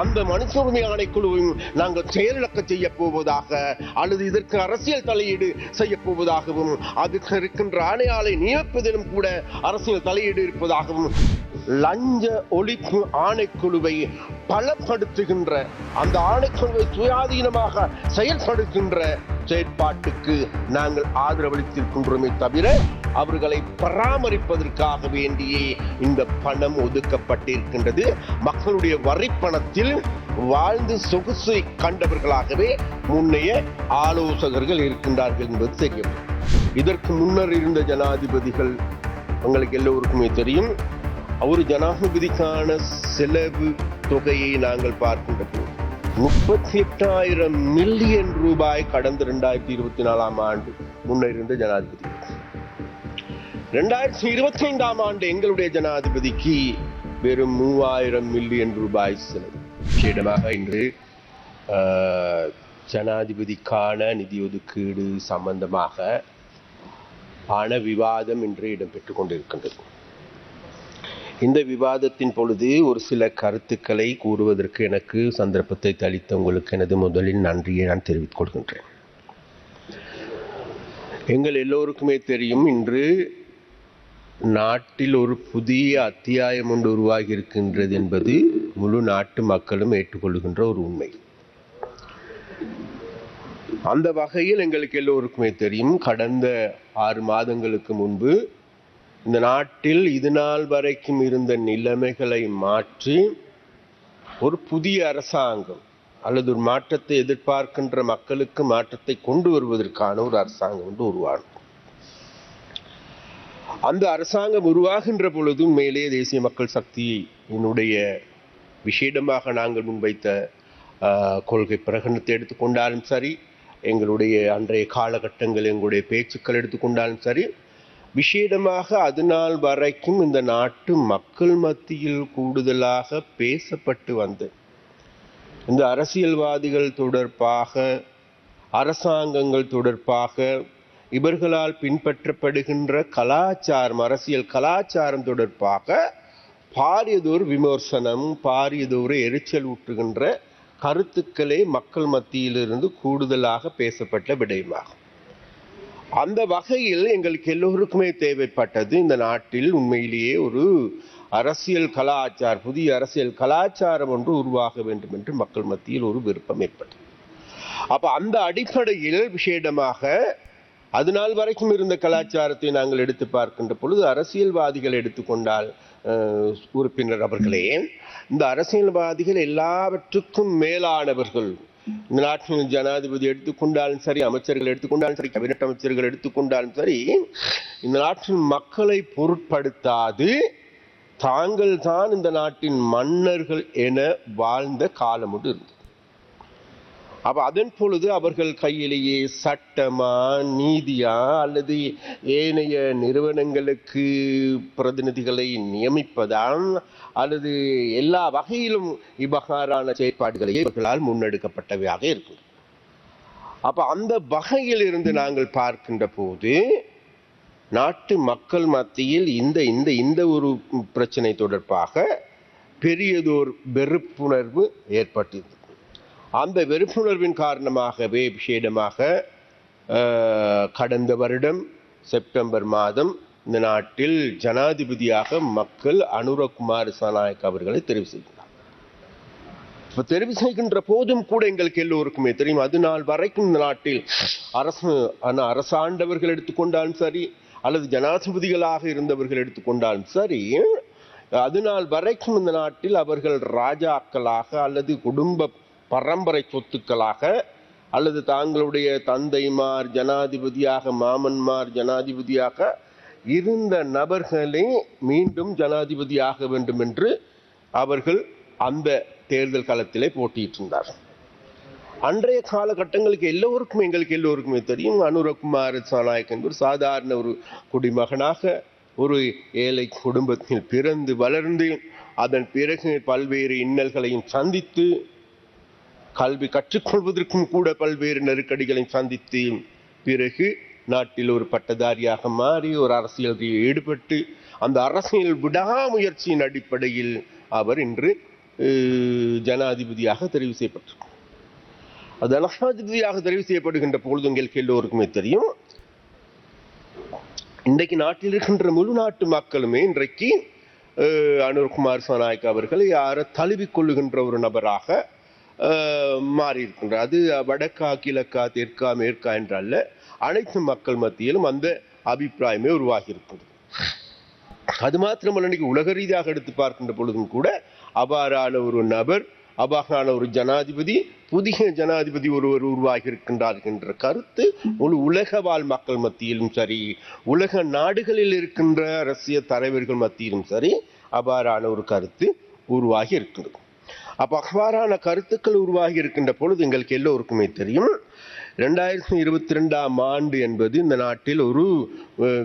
அந்த மனித உரிமை ஆணைக்குழுவையும் நாங்கள் செயலிழக்க செய்ய போவதாக அல்லது இதற்கு அரசியல் தலையீடு செய்ய போவதாகவும் அதுக்கு இருக்கின்ற ஆணையாளை நியமிப்பதிலும் கூட அரசியல் தலையீடு இருப்பதாகவும் லஞ்ச ஒழிப்பு ஆணைக்குழுவை பலப்படுத்துகின்ற அந்த ஆணைக்குழுவை சுயாதீனமாக செயல்படுகின்ற செயற்பாட்டுக்கு நாங்கள் ஆதரவளித்திருக்கின்றோமே தவிர அவர்களை பராமரிப்பதற்காக வேண்டியே இந்த பணம் ஒதுக்கப்பட்டிருக்கின்றது. மக்களுடைய வரிப்பணத்தில் வாழ்ந்து சொகுசை கண்டவர்களாகவே முன்னைய ஆலோசகர்கள் இருக்கின்றார்கள் என்பது தெரியும். இதற்கு முன்னர் இருந்த ஜனாதிபதிகள் உங்களுக்கு எல்லோருக்குமே தெரியும். ஒரு ஜனாதிபதிக்கான செலவு தொகையை நாங்கள் பார்க்கின்ற போது 38,000 மில்லியன் ரூபாய் கடந்த 2024 ஆண்டு முன்னர் இருந்த ஜனாதிபதி. 2025 ஆண்டு எங்களுடைய ஜனாதிபதிக்கு வெறும் 3,000 மில்லியன் ரூபாய் செலவு. விசேடமாக இன்று ஜனாதிபதிக்கான நிதி ஒதுக்கீடு சம்பந்தமாக ஆன விவாதம் இன்று இடம்பெற்றுக் கொண்டிருக்கின்றது. இந்த விவாதத்தின் பொழுது ஒரு சில கருத்துக்களை கூறுவதற்கு எனக்கு சந்தர்ப்பத்தை அளித்த உங்களுக்கு எனது முதலில் நன்றியை நான் தெரிவித்துக் கொள்கின்றேன். எங்கள் எல்லோருக்குமே தெரியும், இன்று நாட்டில் ஒரு புதிய அத்தியாயம் ஒன்று உருவாகி இருக்கின்றது என்பது முழு நாட்டு மக்களும் ஏற்றுக்கொள்கின்ற ஒரு உண்மை. அந்த வகையில் எங்களுக்கு எல்லோருக்குமே தெரியும், கடந்த 6 மாதங்களுக்கு முன்பு இந்த நாட்டில் இது நாள் வரைக்கும் இருந்த நிலைமைகளை மாற்றி ஒரு புதிய அரசாங்கம் அல்லது ஒரு மாற்றத்தை எதிர்பார்க்கின்ற மக்களுக்கு மாற்றத்தை கொண்டு வருவதற்கான ஒரு அரசாங்கம் ஒன்று உருவாகும். அந்த அரசாங்கம் உருவாகின்ற பொழுது மேலே தேசிய மக்கள் சக்தியினுடைய விசேடமாக நாங்கள் முன்வைத்த கொள்கை பிரகடனத்தை எடுத்துக்கொண்டாலும் சரி, எங்களுடைய அன்றைய காலகட்டங்கள் எங்களுடைய பேச்சுக்கள் எடுத்துக்கொண்டாலும் சரி, விசேடமாக அது நாள் வரைக்கும் இந்த நாட்டு மக்கள் மத்தியில் கூடுதலாக பேசப்பட்டு வந்த இந்த அரசியல்வாதிகள் தொடர்பாக, அரசாங்கங்கள் தொடர்பாக, இவர்களால் பின்பற்றப்படுகின்ற கலாச்சாரம், அரசியல் கலாச்சாரம் தொடர்பாக பாரியதொரு விமர்சனம், பாரியதொரு எரிச்சல் ஊட்டுகின்ற கருத்துக்களே மக்கள் மத்தியிலிருந்து கூடுதலாக பேசப்பட்ட விடயமாகும். அந்த வகையில் எங்களுக்கு எல்லோருக்குமே தேவைப்பட்டது இந்த நாட்டில் உண்மையிலேயே ஒரு அரசியல் கலாச்சாரம், புதிய அரசியல் கலாச்சாரம் ஒன்று உருவாக வேண்டும் என்று மக்கள் மத்தியில் ஒரு விருப்பம் ஏற்பட்டது. அப்ப அந்த அடிப்படையில் விசேடமாக அது நாள் வரைக்கும் இருந்த கலாச்சாரத்தை நாங்கள் எடுத்து பார்க்கின்ற பொழுது, அரசியல்வாதிகள் எடுத்துக்கொண்டால் உறுப்பினர் அவர்களே, இந்த அரசியல்வாதிகள் எல்லாவற்றுக்கும் மேலானவர்கள். இந்த நாட்டின் ஜனாதிபதி எடுத்துக்கொண்டாலும் சரி, அமைச்சர்கள் எடுத்துக்கொண்டாலும் சரி, கேபினட் அமைச்சர்கள் எடுத்துக்கொண்டாலும் சரி, இந்த நாட்டின் மக்களை பொருட்படுத்தாது தாங்கள் தான் இந்த நாட்டின் மன்னர்கள் என வாழ்ந்த காலம் ஒன்று இருந்தது. அப்ப அதன் பொழுது அவர்கள் கையிலேயே சட்டமா, நீதியா அல்லது ஏனைய நிறுவனங்களுக்கு பிரதிநிதிகளை நியமிப்பதான் அல்லது எல்லா வகையிலும் இவ்வகாரான செயற்பாடுகளை இவர்களால் முன்னெடுக்கப்பட்டவையாக இருக்கு. அப்ப அந்த வகையில் இருந்து நாங்கள் பார்க்கின்ற போது நாட்டு மக்கள் மத்தியில் இந்த ஒரு பிரச்சனை தொடர்பாக பெரியதோர் வெறுப்புணர்வு ஏற்பட்டிருந்தது. அந்த வெறுப்புணர்வின் காரணமாகவே விசேடமாக கடந்த வருடம் செப்டம்பர் மாதம் இந்த நாட்டில் ஜனாதிபதியாக மக்கள் அனுரகுமார் திசாநாயக்க அவர்களை தெரிவு செய்கிறார். தெரிவு செய்கின்ற போதும் கூட எங்களுக்கு எல்லோருக்குமே தெரியும், அது நாள் வரைக்கும் இந்த நாட்டில் அரசாண்டவர்கள் எடுத்துக்கொண்டாலும் சரி அல்லது ஜனாதிபதிகளாக இருந்தவர்கள் எடுத்துக்கொண்டாலும் சரி, அது நாள் வரைக்கும் இந்த நாட்டில் அவர்கள் ராஜாக்களாக அல்லது குடும்ப பரம்பரை சொத்துக்களாக அல்லது தாங்களுடைய தந்தைமார் ஜனாதிபதியாக, மாமன்மார் ஜனாதிபதியாக இருந்த நபர்களே மீண்டும் ஜனாதிபதியாக வேண்டும் என்று அவர்கள் அந்த தேர்தல் காலத்திலே போட்டியிட்டிருந்தார். அன்றைய காலகட்டங்களுக்கு எங்களுக்கு எல்லோருக்குமே தெரியும், அனுரகுமார் திசாநாயக்க என்பவர் சாதாரண ஒரு குடிமகனாக ஒரு ஏழை குடும்பத்தில் பிறந்து வளர்ந்து அதன் பிறகு பல்வேறு இன்னல்களையும் சந்தித்து கல்வி கற்றுக்கொள்வதற்கும் கூட பல்வேறு நெருக்கடிகளை சந்தித்து பிறகு நாட்டில் ஒரு பட்டதாரியாக மாறி ஒரு அரசியலில் ஈடுபட்டு அந்த அரசியல் விடாமுயற்சியின் அடிப்படையில் அவர் இன்று ஜனாதிபதியாக தெரிவு செய்யப்பட்டிருக்கும். அது ஜனாதிபதியாக தெரிவு செய்யப்படுகின்ற பொழுது உங்களுக்கு எல்லோருக்குமே தெரியும், இன்றைக்கு நாட்டில் இருக்கின்ற முழு நாட்டு மக்களுமே இன்றைக்கு அனுர்குமார் சனாயக் அவர்களை யாரை தழுவிக்கொள்ளுகின்ற ஒரு நபராக மாறி இருக்கின்றார். அது வடக்கா கிழக்கா தெற்கா மேற்கா என்றல்ல, அனைத்து மக்கள் மத்தியிலும் அந்த அபிப்பிராயமே உருவாகி இருக்கிறது. அது மாத்திரமல்ல, இன்னைக்கு உலக ரீதியாக எடுத்து பார்க்கின்ற பொழுதும் கூட அவ்வாறான ஒரு நபர், அவ்வாறான ஒரு ஜனாதிபதி, புதிய ஜனாதிபதி ஒருவர் உருவாகி இருக்கின்றார் என்ற கருத்து ஒரு உலக வாழ் மக்கள் மத்தியிலும் சரி, உலக நாடுகளில் இருக்கின்ற அரசியல் தலைவர்கள் மத்தியிலும் சரி, அவ்வாறான ஒரு கருத்து உருவாகி இருக்கின்றது. அப்ப அவ்வாறான கருத்துக்கள் உருவாகி இருக்கின்ற பொழுது எங்களுக்கு எல்லோருக்குமே தெரியும், 2022ஆம் ஆண்டு என்பது இந்த நாட்டில் ஒரு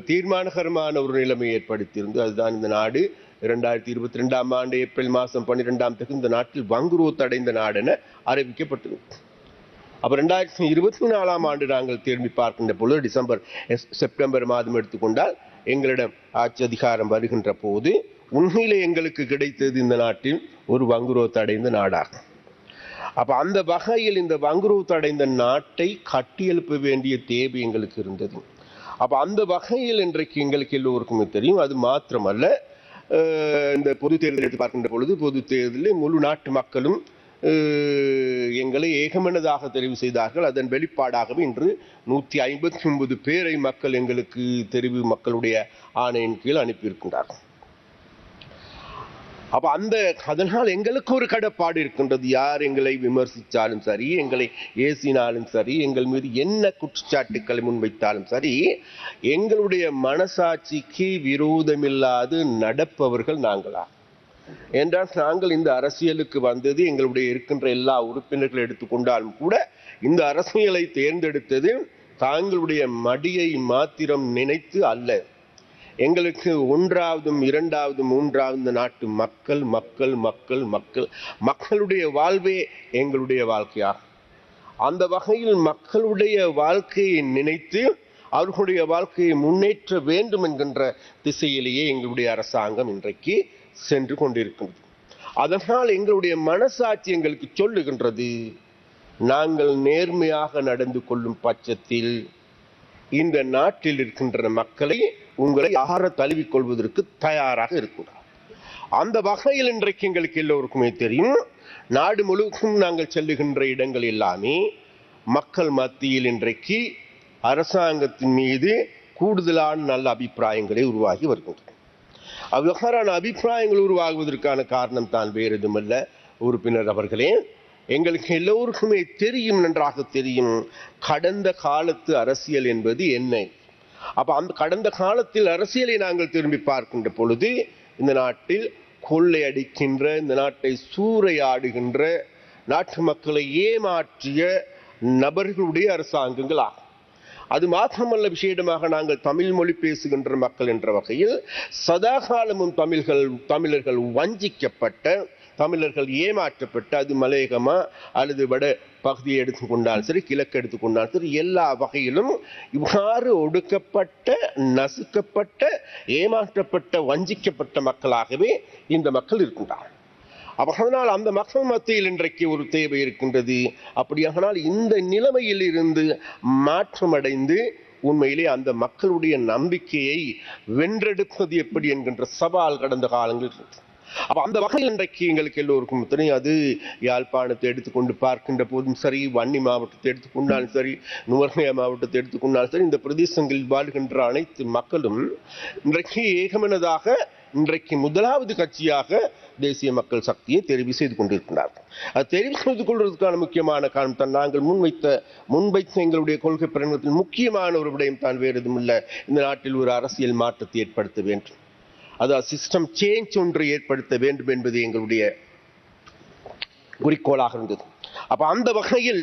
தீர்மானகரமான ஒரு நிலைமை ஏற்படுத்தியிருந்து. அதுதான் இந்த நாடு 2022ஆம் ஆண்டு ஏப்ரல் மாதம் 12ஆம் தேதி இந்த நாட்டில் வங்குரோத்து அடைந்த நாடு என அறிவிக்கப்பட்டது. அப்ப 2024ஆம் ஆண்டு நாங்கள் திரும்பி பார்க்கின்ற பொழுது செப்டம்பர் மாதம் எடுத்துக்கொண்டால் எங்களிடம் ஆட்சி அதிகாரம் வருகின்ற போது உண்மையிலே எங்களுக்கு கிடைத்தது இந்த நாட்டில் ஒரு வங்குரோத்து அடைந்த நாடாகும். அப்ப அந்த வகையில் இந்த வங்குரோத்து அடைந்த நாட்டை கட்டியெழுப்ப வேண்டிய தேவை எங்களுக்கு இருந்தது. அப்ப அந்த வகையில் இன்றைக்கு எங்களுக்கு எல்லோருக்குமே தெரியும், அது மாத்திரமல்ல, இந்த பொது தேர்தல் எடுத்து பார்க்கின்ற பொழுது பொது தேர்தலில் முழு நாட்டு மக்களும் எங்களை ஏகமனதாக தெரிவு செய்தார்கள். அதன் வெளிப்பாடாகவே இன்று 159 பேரை மக்கள் எங்களுக்கு தெரிவு மக்களுடைய ஆணையின் கீழ் அனுப்பியிருக்கின்றார்கள். அப்ப அதனால் எங்களுக்கு ஒரு கடப்பாடு இருக்கின்றது. யார் எங்களை விமர்சித்தாலும் சரி, எங்களை ஏசினாலும் சரி, எங்கள் மீது என்ன குற்றச்சாட்டுக்களை முன்வைத்தாலும் சரி, எங்களுடைய மனசாட்சிக்கு விரோதமில்லாது நடப்பவர்கள் நாங்களா என்றால், நாங்கள் இந்த அரசியலுக்கு வந்தது, எங்களுடைய இருக்கின்ற எல்லா உறுப்பினர்கள் எடுத்துக்கொண்டாலும் கூட இந்த அரசியலை தேர்ந்தெடுத்தது தாங்களுடைய மடியை மாத்திரம் நினைத்து அல்ல. எங்களுக்கு 1வது 2வது 3வது நாட்டு மக்கள் மக்கள் மக்கள் மக்கள் மக்களுடைய வாழ்வே எங்களுடைய வாழ்க்கையாகும். அந்த வகையில் மக்களுடைய வாழ்க்கையை நினைத்து அவர்களுடைய வாழ்க்கையை முன்னேற்ற வேண்டும் என்கின்ற திசையிலேயே எங்களுடைய அரசாங்கம் இன்றைக்கு சென்று கொண்டிருக்கின்றது. அதனால் எங்களுடைய மனசாட்சி எங்களுக்கு சொல்லுகின்றது, நாங்கள் நேர்மையாக நடந்து கொள்ளும் பட்சத்தில் இந்த நாட்டில் இருக்கின்ற மக்களை உங்களை ஆற தழுவிக் கொள்வதற்கு தயாராக இருக்கிறார். அந்த வகையில் இன்றைக்கு எங்களுக்கு எல்லோருக்குமே தெரியும், நாடு முழுவதும் நாங்கள் செல்லுகின்ற இடங்கள் எல்லாமே மக்கள் மத்தியில் இன்றைக்கு அரசாங்கத்தின் மீது கூடுதலான நல்ல அபிப்பிராயங்களை உருவாகி வருகின்றன. அவ்வாறான அபிப்பிராயங்கள் உருவாகுவதற்கான காரணம் தான் வேறு எதுவுமல்ல உறுப்பினர் அவர்களே, எங்களுக்கு எல்லோருக்குமே தெரியும், நன்றாக தெரியும், கடந்த காலத்து அரசியல் என்பது என்ன. அப்ப அந்த கடந்த காலத்தில் அரசியலை நாங்கள் திரும்பி பார்க்கின்ற பொழுது இந்த நாட்டில் கொள்ளையடிக்கின்ற, இந்த நாட்டை சூறையாடுகின்ற, நாட்டு மக்களை ஏமாற்றிய நபர்களுடைய அரசாங்கங்கள் ஆகும். அது மாத்திரமல்ல, விசேடமாக நாங்கள் தமிழ் மொழி பேசுகின்ற மக்கள் என்ற வகையில் சதாகாலமும் தமிழர்கள் வஞ்சிக்கப்பட்ட, தமிழர்கள் ஏமாற்றப்பட்ட, அது மலையகமா அல்லது வட பகுதியை எடுத்துக்கொண்டாலும் சரி, கிழக்கு எடுத்துக்கொண்டாலும் சரி, எல்லா வகையிலும் இவ்வாறு ஒடுக்கப்பட்ட, நசுக்கப்பட்ட, ஏமாற்றப்பட்ட, வஞ்சிக்கப்பட்ட மக்களாகவே இந்த மக்கள் இருக்கின்றார்கள். அதனால் அந்த மக்கள் மத்தியில் இன்றைக்கு ஒரு தேவை இருக்கின்றது. அப்படியானால் இந்த நிலைமையில் இருந்து மாற்றமடைந்து உண்மையிலே அந்த மக்களுடைய நம்பிக்கையை வென்றெடுப்பது எப்படி என்கின்ற சவால் கடந்த காலங்களில் இருக்கு. அப்ப அந்த வகையில் இன்றைக்கு எங்களுக்கு எல்லோருக்கும் தெரியும், அது யாழ்ப்பாணத்தை எடுத்துக்கொண்டு பார்க்கின்ற போதும் சரி, வன்னி மாவட்டத்தை எடுத்துக்கொண்டாலும் சரி, நுவர்நியா மாவட்டத்தை எடுத்துக்கொண்டாலும் சரி, இந்த பிரதேசங்களில் வாழ்கின்ற அனைத்து மக்களும் இன்றைக்கு ஏகமனதாக இன்றைக்கு முதலாவது கட்சியாக தேசிய மக்கள் சக்தியை தெரிவு செய்து கொண்டிருக்கிறார்கள். அது தெரிவு செய்து கொள்வதற்கான முக்கியமான காரணம் தான் நாங்கள் முன்வைத்த எங்களுடைய கொள்கை பிரகடனத்தில் முக்கியமான ஒரு விடயம் தான், வேறு எதுவும் இல்லை, இந்த நாட்டில் ஒரு அரசியல் மாற்றத்தை ஏற்படுத்த வேண்டும், அதாவது சிஸ்டம் சேஞ்ச் ஒன்று ஏற்படுத்த வேண்டும் என்பது எங்களுடைய குறிக்கோளாக இருந்தது. அப்ப அந்த வகையில்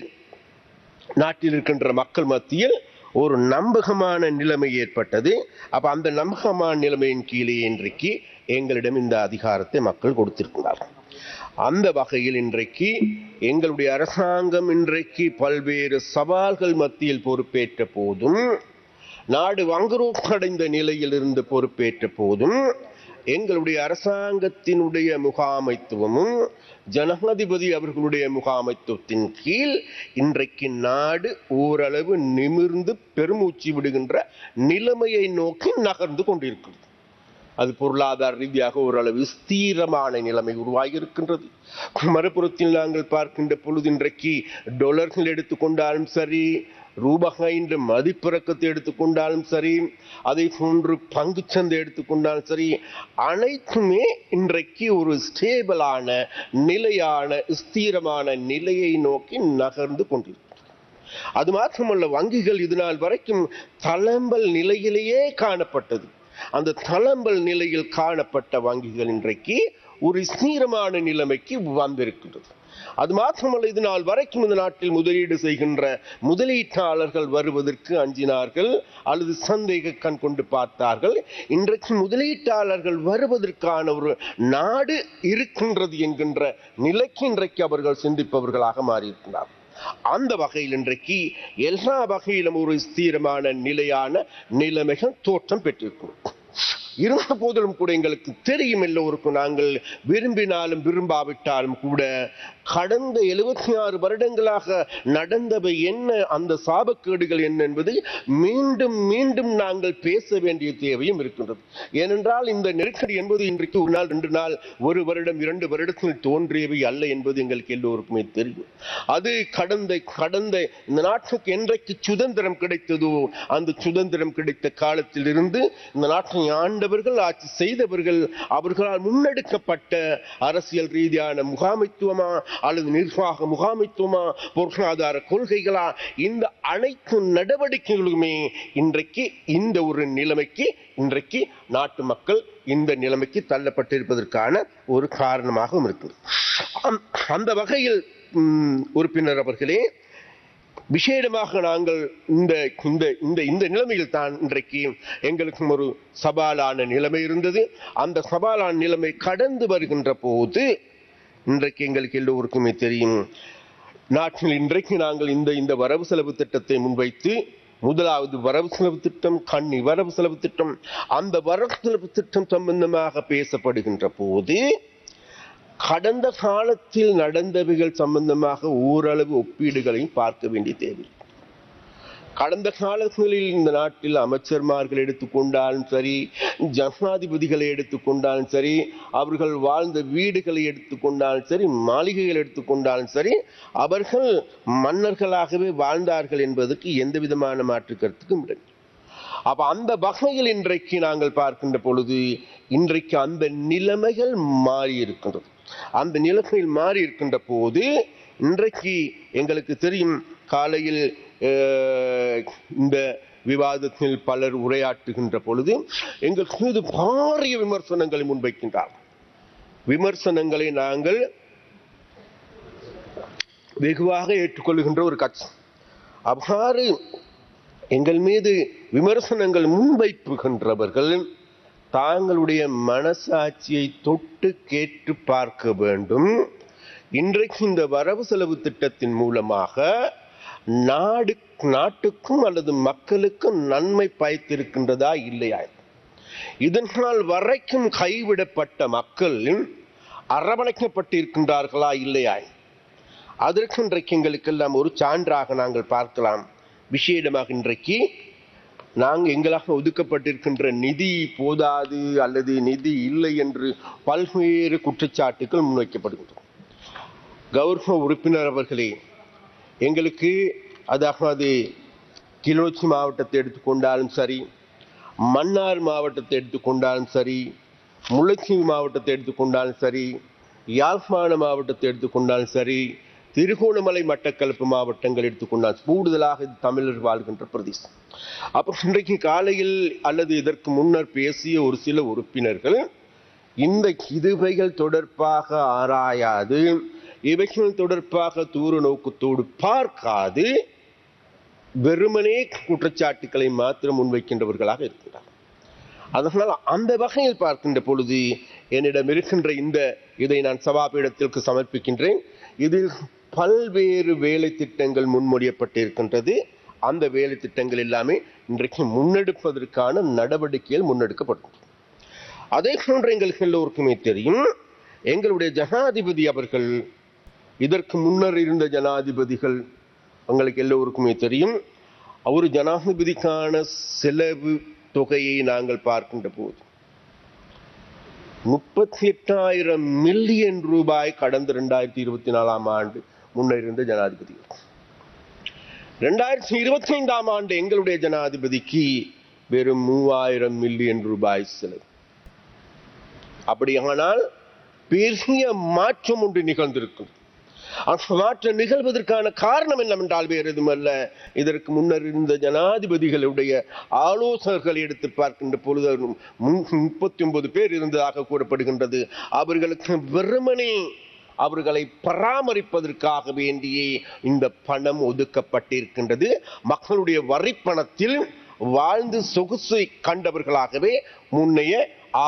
நாட்டில் இருக்கின்ற மக்கள் மத்தியில் ஒரு நம்பகமான நிலைமை ஏற்பட்டது. அப்ப அந்த நம்பகமான நிலைமையின் கீழே இன்றைக்கு எங்களிடம் இந்த அதிகாரத்தை மக்கள் கொடுத்திருக்கிறார்கள். அந்த வகையில் இன்றைக்கு எங்களுடைய அரசாங்கம் இன்றைக்கு பல்வேறு சவால்கள் மத்தியில் பொறுப்பேற்ற போதும், நாடு வங்குரோப்படைந்த நிலையில் இருந்து பொறுப்பேற்ற போதும், எங்களுடைய அரசாங்கத்தினுடைய முகாமைத்துவமும் ஜனாதிபதி அவர்களுடைய முகாமைத்துவத்தின் கீழ் இன்றைக்கு நாடு ஓரளவு நிமிர்ந்து பெருமூச்சு விடுகின்ற நிலைமையை நோக்கி நகர்ந்து கொண்டிருக்கிறது. அது பொருளாதார ரீதியாக ஓரளவு ஸ்திரமான நிலைமை உருவாகி இருக்கின்றது. மறுபுறத்தில் நாங்கள் பார்க்கின்ற பொழுது இன்றைக்கு டாலர்கள் எடுத்துக்கொண்டாலும் சரி, ரூபாயின் மதிப்பிறக்கத்தை எடுத்துக்கொண்டாலும் சரி, அதை போன்று பங்குச்சந்தை எடுத்துக்கொண்டாலும் சரி, அனைத்துமே இன்றைக்கு ஒரு ஸ்டேபிளான நிலையான ஸ்திரமான நிலையை நோக்கி நகர்ந்து கொண்டிருக்கிறது. அது மாத்திரமல்ல, வங்கிகள் இதுநாள் வரைக்கும் தளம்பல் நிலையிலேயே காணப்பட்டது. அந்த தளம்பல் நிலையில் காணப்பட்ட வங்கிகள் இன்றைக்கு ஒரு ஸ்திரமான நிலைமைக்கு வந்திருக்கின்றது. அது மாத்திரமல்ல, இது நாள் வரைக்கும் இந்த நாட்டில் முதலீடு செய்கின்ற முதலீட்டாளர்கள் வருவதற்கு அஞ்சினார்கள் அல்லது சந்தேக கண் கொண்டு பார்த்தார்கள். இன்றைக்கு முதலீட்டாளர்கள் வருவதற்கான ஒரு நாடு இருக்கின்றது என்கின்ற நிலைக்கு இன்றைக்கு அவர்கள் சிந்திப்பவர்களாக மாறியிருக்கிறார். அந்த வகையில் இன்றைக்கு எல்லா வகையிலும் ஒரு ஸ்திரமான நிலையான நிலைமைகள் தோற்றம் பெற்றிருக்கிறோம். இருந்த போதிலும் கூட எங்களுக்கு தெரியும், எல்லோருக்கும், நாங்கள் விரும்பினாலும் விரும்பாவிட்டாலும் கூட கடந்த 76 வருடங்களாக நடந்தவை என்ன, அந்த சாபக்கேடுகள் என்ன என்பதை மீண்டும் மீண்டும் நாங்கள் பேச வேண்டிய தேவையும் இருக்கின்றது. ஏனென்றால் இந்த நெருக்கடி என்பது இன்றைக்கு ஒரு நாள் 2 நாள் 1 வருடம் 2 வருடத்தில் தோன்றியவை அல்ல என்பது எங்களுக்கு எல்லோருக்குமே தெரியும். அது கடந்த இந்த நாட்டுக்கு என்றைக்கு சுதந்திரம் கிடைத்ததோ அந்த சுதந்திரம் கிடைத்த காலத்தில் இருந்து இந்த நாட்டை ஆண்டவர்கள், ஆட்சி செய்தவர்கள், அவர்களால் முன்னெடுக்கப்பட்ட அரசியல் ரீதியான முகாமைத்துவமா அல்லது நிர்வாக முகாமைத்துவமா, பொருளாதார கொள்கைகளா, இந்த அனைத்து நடவடிக்கைகளுமே இன்றைக்கு இந்த ஒரு நிலைமைக்கு, இன்றைக்கு நாட்டு மக்கள் இந்த நிலைமைக்கு தள்ளப்பட்டிருப்பதற்கான ஒரு காரணமாகவும் இருக்கு. அந்த வகையில் உறுப்பினர் அவர்களே, விசேடமாக நாங்கள் இந்த நிலைமையில் தான் இன்றைக்கு எங்களுக்கு ஒரு சவாலான நிலைமை இருந்தது. அந்த சவாலான நிலைமை கடந்து வருகின்ற போது இன்றைக்கு எங்களுக்கு எல்லோருக்குமே தெரியும், நாட்டில் இன்றைக்கு நாங்கள் இந்த வரவு செலவு திட்டத்தை முன்வைத்து, முதலாவது வரவு செலவு திட்டம், கன்னி வரவு செலவு திட்டம், அந்த வரவு செலவு திட்டம் சம்பந்தமாக பேசப்படுகின்ற போது கடந்த காலத்தில் நடந்தவைகள் சம்பந்தமாக ஓரளவு ஒப்பீடுகளையும் பார்க்க வேண்டிய தேவை. கடந்த காலங்களில் இந்த நாட்டில் அமைச்சர்மார்கள் எடுத்துக்கொண்டாலும் சரி, ஜனாதிபதிகளை எடுத்துக்கொண்டாலும் சரி, அவர்கள் வாழ்ந்த வீடுகளை எடுத்துக்கொண்டாலும் சரி, மாளிகைகள் எடுத்துக்கொண்டாலும் சரி, அவர்கள் மன்னர்களாகவே வாழ்ந்தார்கள் என்பதற்கு எந்த விதமான மாற்று கருத்துக்கும் இல்லை. அப்ப அந்த வகையில் இன்றைக்கு நாங்கள் பார்க்கின்ற பொழுது இன்றைக்கு அந்த நிலைமைகள் மாறி இருக்கின்றது. அந்த நிலைமையில் மாறி இருக்கின்ற போது இன்றைக்கு எங்களுக்கு தெரியும், காலையில் இந்த விவாதத்தில் பலர் உரையாற்றுகின்ற பொழுது எங்கள் மீது பாரிய விமர்சனங்களை முன்வைக்கின்றார். விமர்சனங்களை நாங்கள் வெகுவாக ஏற்றுக்கொள்கின்ற ஒரு கட்சி. அவ்வாறு எங்கள் மீது விமர்சனங்கள் முன்வைப்புகின்றவர்கள் தாங்களுடைய மனசாட்சியை தொட்டு கேட்டு பார்க்க வேண்டும். இன்றைக்கு இந்த வரவு செலவு திட்டத்தின் மூலமாக நாட்டுக்கும் அல்லது மக்களுக்கும் நன்மை பயத்திருக்கின்றதா இல்லையா? இதனால் வரைக்கும் கைவிடப்பட்ட மக்கள் அரவணைக்கப்பட்டிருக்கின்றார்களா இல்லையா? அதற்கு இன்றைக்கு எங்களுக்கெல்லாம் ஒரு சான்றாக நாங்கள் பார்க்கலாம். விசேடமாக இன்றைக்கு நாங்கள் எங்களாக ஒதுக்கப்பட்டிருக்கின்ற நிதி போதாது அல்லது நிதி இல்லை என்று பல்வேறு குற்றச்சாட்டுகள் முன்வைக்கப்படுகின்றன. கௌரவ உறுப்பினர் அவர்களே, எங்களுக்கு அதாவது கிளிநொச்சி மாவட்டத்தை எடுத்துக்கொண்டாலும் சரி, மன்னார் மாவட்டத்தை எடுத்துக்கொண்டாலும் சரி, முல்லைத்தீவு மாவட்டத்தை எடுத்துக்கொண்டாலும் சரி, யாழ்ப்பாண மாவட்டத்தை எடுத்துக்கொண்டாலும் சரி, திருகோணமலை மட்டக்களப்பு மாவட்டங்கள் எடுத்துக்கொண்டால் கூடுதலாக தமிழர் வாழ்கின்ற பிரதேசம். அப்போ இன்றைக்கு காலையில் அல்லது இதற்கு முன்னர் பேசிய ஒரு சில உறுப்பினர்கள் இந்த இதுவைகள் தொடர்பாக ஆராயாது, இவைகள் தொடர்பாக தூர நோக்கத்தோடு பார்க்காது வெறுமனே குற்றச்சாட்டுக்களை மாத்திரம் முன்வைக்கின்றவர்களாக இருக்கிறார். அதனால் அந்த வகையில் பார்க்கின்ற பொழுது என்னிடம் இருக்கின்ற இதை நான் சபாபீடத்திற்கு சமர்ப்பிக்கின்றேன். இதில் பல்வேறு வேலை திட்டங்கள் முன்மொழியப்பட்டிருக்கின்றது. அந்த வேலை திட்டங்கள் எல்லாமே இன்றைக்கு முன்னெடுப்பதற்கான நடவடிக்கைகள் முன்னெடுக்கப்படுகின்றன. அதே போன்று எங்களுக்கு எல்லோருக்குமே தெரியும், எங்களுடைய ஜனாதிபதி அவர்கள், இதற்கு முன்னர் இருந்த ஜனாதிபதிகள் உங்களுக்கு எல்லோருக்குமே தெரியும், ஒரு ஜனாதிபதிக்கான செலவு தொகையை நாங்கள் பார்க்கின்ற போது 38,000 மில்லியன் ரூபாய் கடந்த 2024 ஆண்டு முன்னர் இருந்த ஜனாதிபதிகள். 2025 ஆண்டு எங்களுடைய ஜனாதிபதிக்கு வெறும் 3,000 மில்லியன் ரூபாய் செலவு. அப்படியானால் பெரிய மாற்றம் ஒன்று நிகழ்ந்திருக்கும். மாற்றம் நிகழ்வதற்கான காரணம் என்னவென்றால் வேறு எதுவுமல்ல, இதற்கு முன்னர் இருந்த ஜனாதிபதிகளுடைய ஆலோசகர்கள் எடுத்து பார்க்கின்ற பொழுது 39 பேர் இருந்ததாக கூறப்படுகின்றது. அவர்களுக்கு வெறுமனே அவர்களை பராமரிப்பதற்காக வேண்டியே இந்த பணம் ஒதுக்கப்பட்டிருக்கின்றது. மக்களுடைய வரிப்பணத்தில் வாழ்ந்து சொகுசை கண்டவர்களாகவே முன்னைய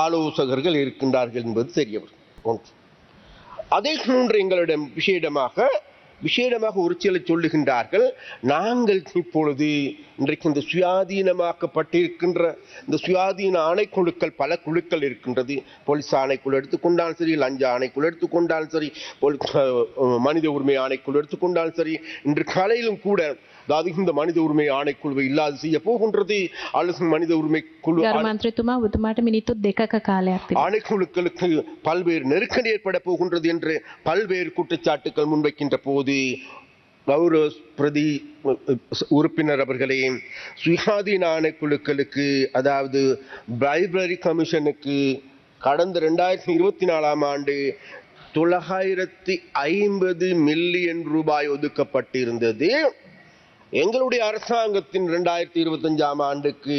ஆலோசகர்கள் இருக்கின்றார்கள் என்பது தெரியவர் ஒன்று. அதே போன்று எங்களிடம் விசேடமாக ஒரு சிலர் சொல்லுகின்றார்கள், நாங்கள் இப்பொழுது இன்றைக்கு இந்த சுயாதீனமாக்கப்பட்டிருக்கின்ற இந்த சுயாதீன ஆணைக்குழுக்கள், பல குழுக்கள் இருக்கின்றது. போலீஸ் ஆணைக்குழு எடுத்துக்கொண்டாலும் சரி, லஞ்ச ஆணைக்குழு எடுத்துக்கொண்டாலும் சரி, மனித உரிமை ஆணைக்குழு எடுத்துக்கொண்டாலும் சரி, இன்று காலையிலும் கூட அதாவது இந்த மனித உரிமை ஆணைக்குழுவை இல்லாது செய்ய போகின்றது அல்லது மனித உரிமை குழு ஆணைக்குழுக்களுக்கு பல்வேறு நெருக்கடி ஏற்பட போகின்றது என்று பல்வேறு குற்றச்சாட்டுகள் முன்வைக்கின்ற போது கௌரவ பிரதி உறுப்பினர் அவர்களே, சுயாதீன ஆணைக்குழுக்களுக்கு அதாவது லைப்ரரி கமிஷனுக்கு கடந்த 2024 ஆண்டு 950 மில்லியன் ரூபாய் ஒதுக்கப்பட்டிருந்தது. எங்களுடைய அரசாங்கத்தின் 2025 ஆண்டுக்கு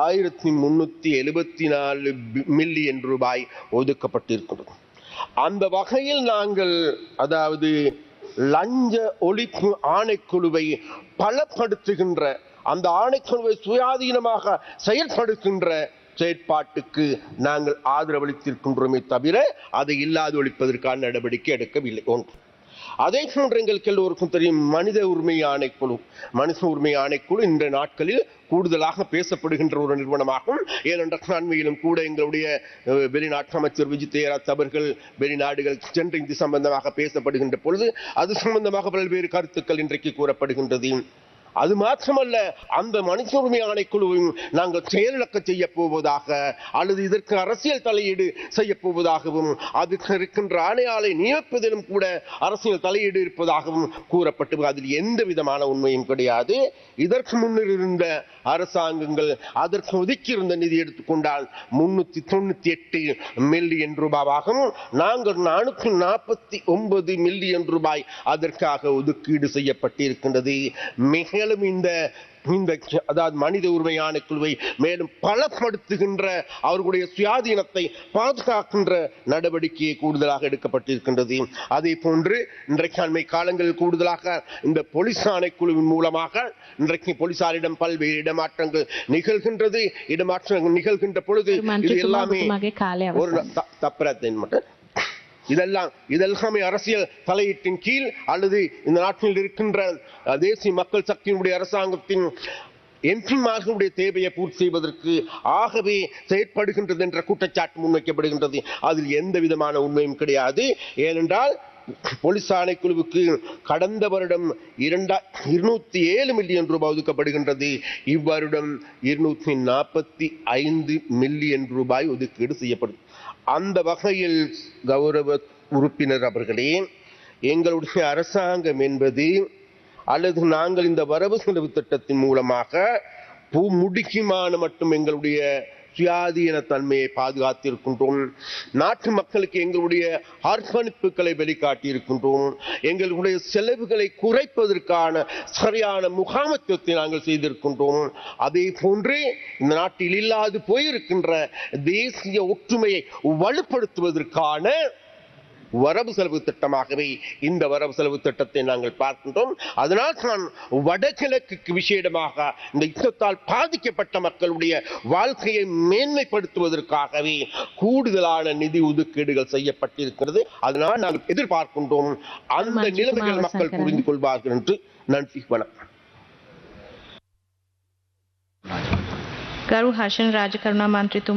1374 மில்லியன் ரூபாய் ஒதுக்கப்பட்டிருக்கிறது. அந்த வகையில் நாங்கள் அதாவது லஞ்ச ஒழிப்பு ஆணைக்குழுவை பலப்படுத்துகின்ற, அந்த ஆணைக்குழுவை சுயாதீனமாக செயல்படுகின்ற செயற்பாட்டுக்கு நாங்கள் ஆதரவளித்திருக்கின்றோமே தவிர அதை இல்லாது ஒழிப்பதற்கான நடவடிக்கை எடுக்கவில்லை. ஒன்று. அதே போன்று எங்களுக்கு எல்லோருக்கும் தெரியும், மனித உரிமை ஆணைக்குழு இந்த நாட்களில் கூடுதலாக பேசப்படுகின்ற ஒரு நிறுவனமாகும். ஏனென்றால் அண்மையிலும் கூட எங்களுடைய வெளிநாட்டு அமைச்சர் விஜித் தேராத் அவர்கள் வெளிநாடுகள் சென்று இது சம்பந்தமாக பேசப்படுகின்ற பொழுது அது சம்பந்தமாக பல்வேறு கருத்துக்கள் இன்றைக்கு கூறப்படுகின்றது. அது மாத்திரமல்ல, அந்த மனித உரிமை ஆணைக்குழுவையும் நாங்கள் செயலிழக்க செய்ய போவதாக அல்லது இதற்கு அரசியல் தலையீடு செய்ய போவதாகவும், அதுக்கு இருக்கின்ற ஆணையாளை நியமிப்பதிலும் கூட அரசியல் தலையீடு இருப்பதாகவும் கூறப்பட்டு அதில் எந்த விதமான உண்மையும் கிடையாது. இதற்கு முன்னர் இருந்த அரசாங்கங்கள் அதற்கு ஒதுக்கியிருந்த நிதி எடுத்துக்கொண்டால் 398 மில்லியன் ரூபாவாகவும், நாங்கள் 449 மில்லியன் ரூபாய் அதற்காக ஒதுக்கீடு செய்யப்பட்டிருக்கின்றது. மேலும் இந்த அதாவது மனித உரிமை ஆணைக்குழுவை மேலும் பலப்படுத்துகின்ற, அவர்களுடைய சுயாதீனத்தை பாதுகாக்கின்ற நடவடிக்கையை கூடுதலாக எடுக்கப்பட்டிருக்கின்றது. அதே போன்று இன்றைக்கு அண்மை காலங்களில் கூடுதலாக இந்த போலீஸ் ஆணைக்குழுவின் மூலமாக இன்றைக்கு போலீசாரிடம் பல்வேறு இடமாற்றங்கள் நிகழ்கின்றது. இடமாற்றங்கள் நிகழ்கின்ற பொழுது இது எல்லாமே ஒரு தப்பரத்தை மட்டும் இதெல்லாமே அரசியல் தலையீட்டின் கீழ் அல்லது இந்த நாட்டில் இருக்கின்ற தேசிய மக்கள் சக்தியினுடைய அரசாங்கத்தின் எம்பிமார்களுடைய தேவையை பூர்த்தி செய்வதற்கு ஆகவே செயற்படுகின்றது என்ற குற்றச்சாட்டு முன்வைக்கப்படுகின்றது. அதில் எந்த விதமான உண்மையும் கிடையாது. ஏனென்றால் போலீஸ் ஆணைக்குழுவுக்கு கடந்த வருடம் 207 மில்லியன் ரூபாய் ஒதுக்கப்படுகின்றது. இவ்வருடம் 245 மில்லியன் ரூபாய் ஒதுக்கீடு செய்யப்படும். அந்த வகையில் கௌரவ உறுப்பினர் அவர்களே, எங்களுடைய அரசாங்கம் என்பது அல்லது நாங்கள் இந்த வரவு செலவு திட்டத்தின் மூலமாக முடிக்குமான மட்டும் எங்களுடைய சுயாதீன தன்மையை பாதுகாத்திருக்கின்றோம். நாட்டு மக்களுக்கு எங்களுடைய அர்ப்பணிப்புகளை வெளிக்காட்டியிருக்கின்றோம். எங்களுடைய செலவுகளை குறைப்பதற்கான சரியான முகாமைத்துவத்தை நாங்கள் செய்திருக்கின்றோம். அதே போன்று இந்த நாட்டில் இல்லாது போயிருக்கின்ற தேசிய ஒற்றுமையை வலுப்படுத்துவதற்கான வரவு செலவு திட்டமாகவே இந்த வரவு செலவு திட்டத்தை நாங்கள் பார்க்கின்றோம். அதனால் தான் வடகிழக்கு விசேடமாக இந்த யுத்தத்தால் பாதிக்கப்பட்ட மக்களுடைய வாழ்க்கையை மேன்மைப்படுத்துவதற்காகவே கூடுதலான நிதி ஒதுக்கீடுகள் செய்யப்பட்டிருக்கிறது. அதனால் நாங்கள் எதிர்பார்க்கின்றோம் அந்த நிலைமைகள் மக்கள் புரிந்து கொள்வார்கள் என்று. நன்றி, வணக்கம். ගරු හර්ෂණ රාජකරුණා මන්ත්‍රීතුමා